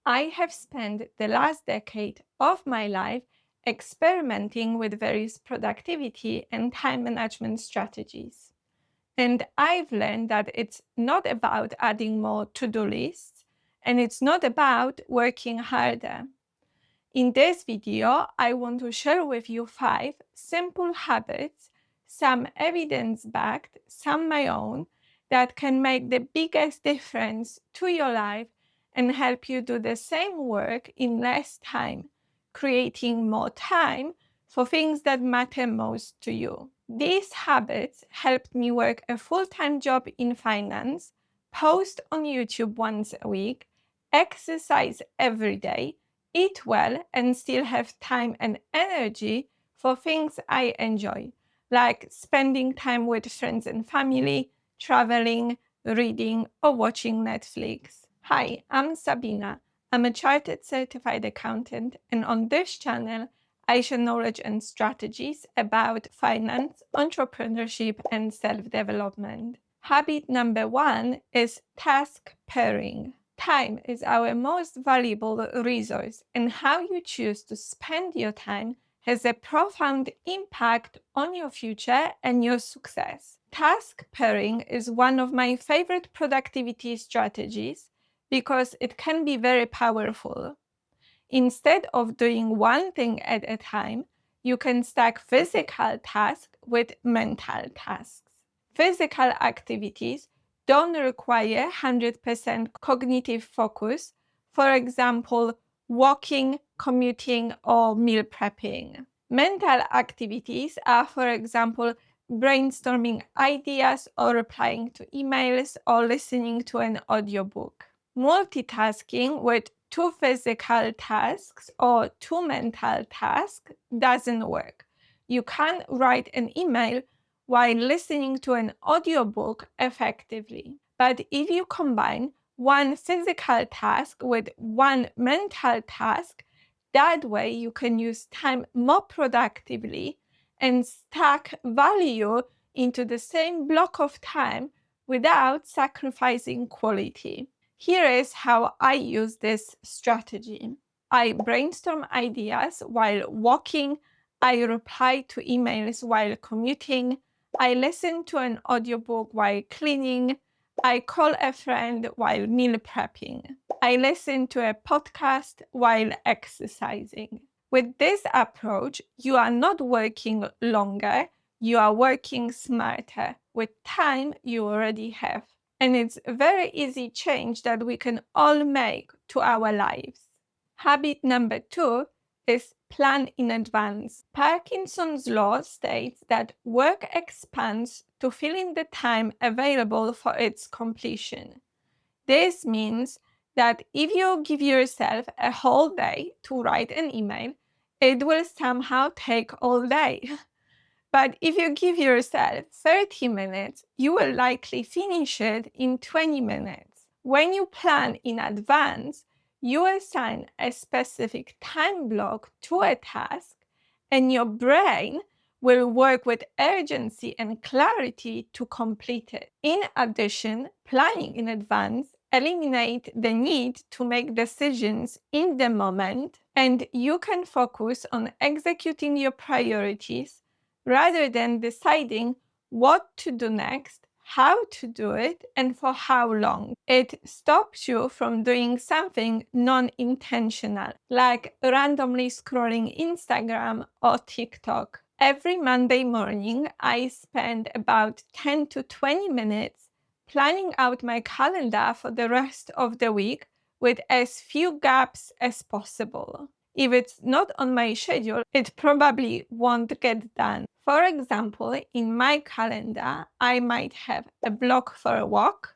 I have spent the last decade of my life experimenting with various productivity and time management strategies. And I've learned that it's not about adding more to-do lists, and it's not about working harder. In this video, I want to share with you 5 simple habits, some evidence-backed, some my own, that can make the biggest difference to your life and help you do the same work in less time, creating more time for things that matter most to you. These habits helped me work a full-time job in finance, post on YouTube once a week, exercise every day, eat well, and still have time and energy for things I enjoy, like spending time with friends and family, traveling, reading, or watching Netflix. Hi, I'm Sabina. I'm a chartered certified accountant, and on this channel, I share knowledge and strategies about finance, entrepreneurship, and self-development. Habit number 1 is task pairing. Time is our most valuable resource, and how you choose to spend your time has a profound impact on your future and your success. Task pairing is one of my favorite productivity strategies because it can be very powerful. Instead of doing one thing at a time, you can stack physical tasks with mental tasks. Physical activities don't require 100% cognitive focus, for example, walking, commuting, or meal prepping. Mental activities are, for example, brainstorming ideas or replying to emails or listening to an audiobook. Multitasking with 2 physical tasks or 2 mental tasks doesn't work. You can't write an email while listening to an audiobook effectively. But if you combine one physical task with one mental task, that way you can use time more productively and stack value into the same block of time without sacrificing quality. Here is how I use this strategy. I brainstorm ideas while walking, I reply to emails while commuting, I listen to an audiobook while cleaning, I call a friend while meal prepping, I listen to a podcast while exercising. With this approach, you are not working longer, you are working smarter with time you already have. And it's a very easy change that we can all make to our lives. Habit number 2 is plan in advance. Parkinson's law states that work expands to fill in the time available for its completion. This means that if you give yourself a whole day to write an email, it will somehow take all day. But if you give yourself 30 minutes, you will likely finish it in 20 minutes. When you plan in advance, you assign a specific time block to a task, and your brain will work with urgency and clarity to complete it. In addition, planning in advance eliminates the need to make decisions in the moment, and you can focus on executing your priorities rather than deciding what to do next, how to do it, and for how long. It stops you from doing something non-intentional, like randomly scrolling Instagram or TikTok. Every Monday morning, I spend about 10 to 20 minutes planning out my calendar for the rest of the week with as few gaps as possible. If it's not on my schedule, it probably won't get done. For example, in my calendar, I might have a block for a walk,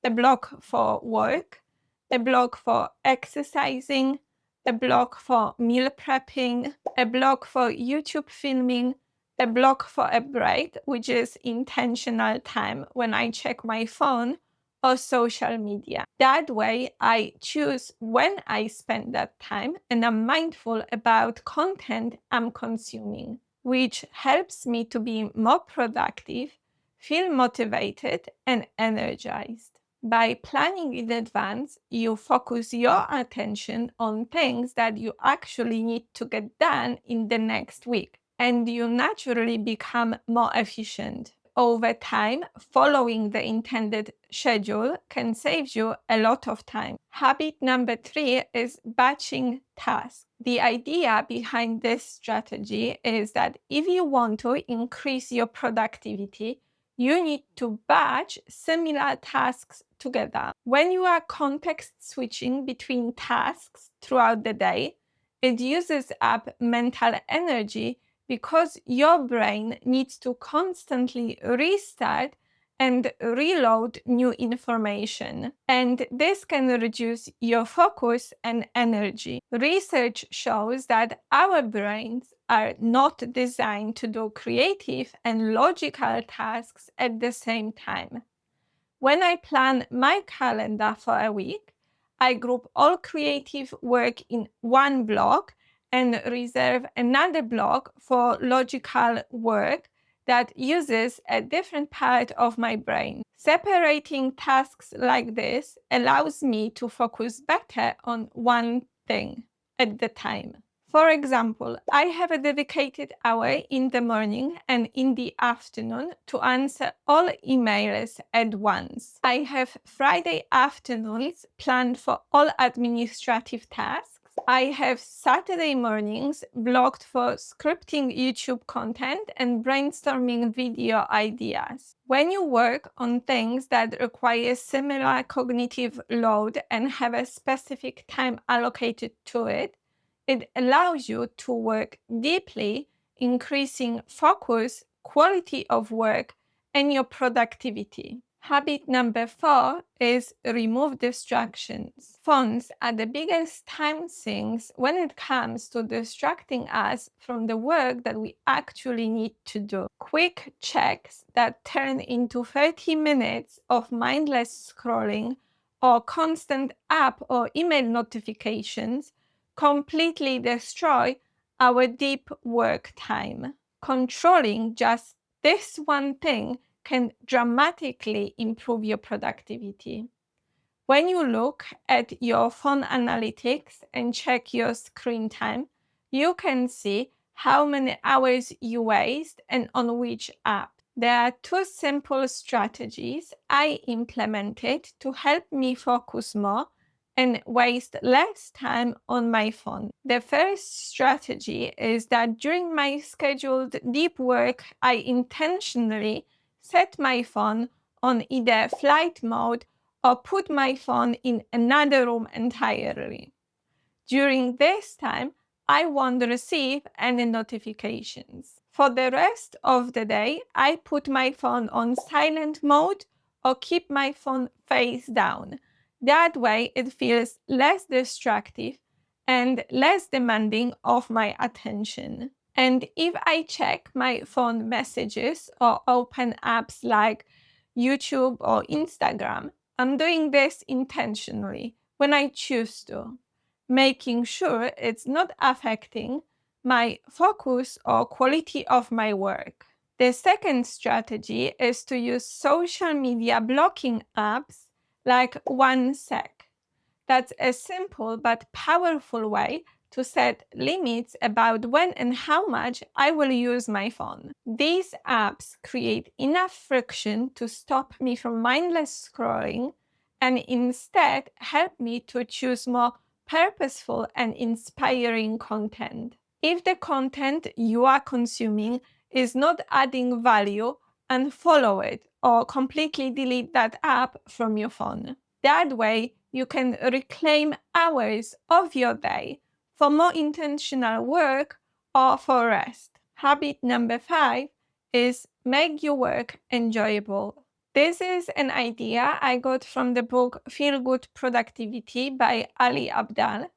a block for work, a block for exercising, a block for meal prepping, a block for YouTube filming, a block for a break, which is intentional time when I check my phone, or social media. That way, I choose when I spend that time and I'm mindful about content I'm consuming, which helps me to be more productive, feel motivated, and energized. By planning in advance, you focus your attention on things that you actually need to get done in the next week, and you naturally become more efficient. Over time, following the intended schedule can save you a lot of time. Habit number 3 is batching tasks. The idea behind this strategy is that if you want to increase your productivity, you need to batch similar tasks together. When you are context switching between tasks throughout the day, it uses up mental energy because your brain needs to constantly restart and reload new information. And this can reduce your focus and energy. Research shows that our brains are not designed to do creative and logical tasks at the same time. When I plan my calendar for a week, I group all creative work in one block and reserve another block for logical work that uses a different part of my brain. Separating tasks like this allows me to focus better on one thing at the time. For example, I have a dedicated hour in the morning and in the afternoon to answer all emails at once. I have Friday afternoons planned for all administrative tasks. I have Saturday mornings blocked for scripting YouTube content and brainstorming video ideas. When you work on things that require similar cognitive load and have a specific time allocated to it, it allows you to work deeply, increasing focus, quality of work, and your productivity. Habit number 4 is remove distractions. Phones are the biggest time sinks when it comes to distracting us from the work that we actually need to do. Quick checks that turn into 30 minutes of mindless scrolling or constant app or email notifications completely destroy our deep work time. Controlling just this one thing can dramatically improve your productivity. When you look at your phone analytics and check your screen time, you can see how many hours you waste and on which app. There are 2 simple strategies I implemented to help me focus more and waste less time on my phone. The first strategy is that during my scheduled deep work, I intentionally set my phone on either flight mode or put my phone in another room entirely. During this time, I won't receive any notifications. For the rest of the day, I put my phone on silent mode or keep my phone face down. That way, it feels less distractive and less demanding of my attention. And if I check my phone messages or open apps like YouTube or Instagram, I'm doing this intentionally when I choose to, making sure it's not affecting my focus or quality of my work. The second strategy is to use social media blocking apps like OneSec. That's a simple but powerful way to set limits about when and how much I will use my phone. These apps create enough friction to stop me from mindless scrolling and instead help me to choose more purposeful and inspiring content. If the content you are consuming is not adding value, unfollow it or completely delete that app from your phone. That way, you can reclaim hours of your day for more intentional work or for rest. Habit number 5 is make your work enjoyable. This is an idea I got from the book Feel Good Productivity by Ali Abdaal,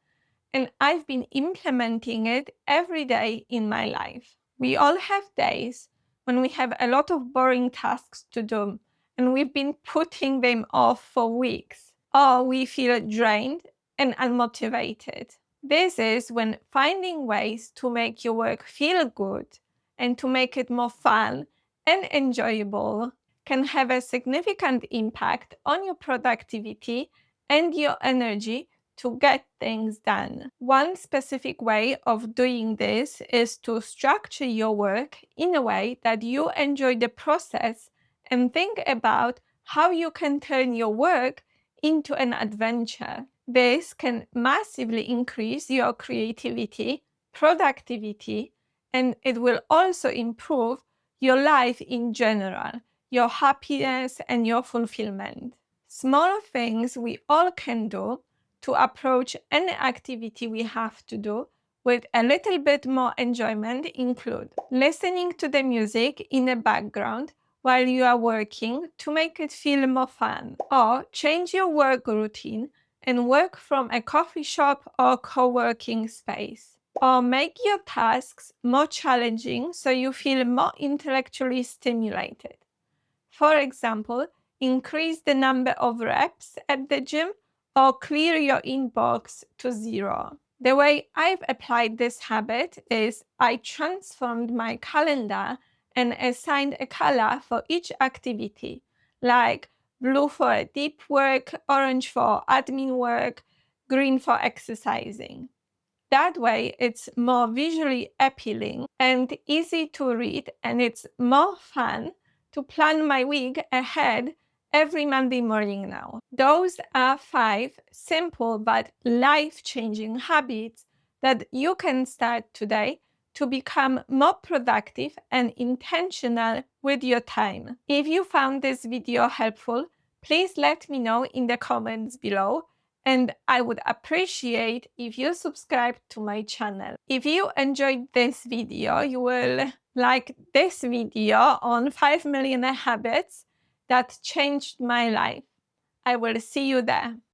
and I've been implementing it every day in my life. We all have days when we have a lot of boring tasks to do, and we've been putting them off for weeks, or we feel drained and unmotivated. This is when finding ways to make your work feel good and to make it more fun and enjoyable can have a significant impact on your productivity and your energy to get things done. One specific way of doing this is to structure your work in a way that you enjoy the process and think about how you can turn your work into an adventure. This can massively increase your creativity, productivity, and it will also improve your life in general, your happiness and your fulfillment. Small things we all can do to approach any activity we have to do with a little bit more enjoyment include listening to the music in the background while you are working to make it feel more fun, or change your work routine and work from a coffee shop or co-working space, or make your tasks more challenging so you feel more intellectually stimulated. For example, increase the number of reps at the gym or clear your inbox to 0. The way I've applied this habit is I transformed my calendar and assigned a color for each activity, like blue for deep work, orange for admin work, green for exercising. That way, it's more visually appealing and easy to read, and it's more fun to plan my week ahead every Monday morning now. Those are 5 simple but life-changing habits that you can start today to become more productive and intentional with your time. If you found this video helpful, please let me know in the comments below, and I would appreciate if you subscribe to my channel. If you enjoyed this video, you will like this video on 5 million habits that changed my life. I will see you there.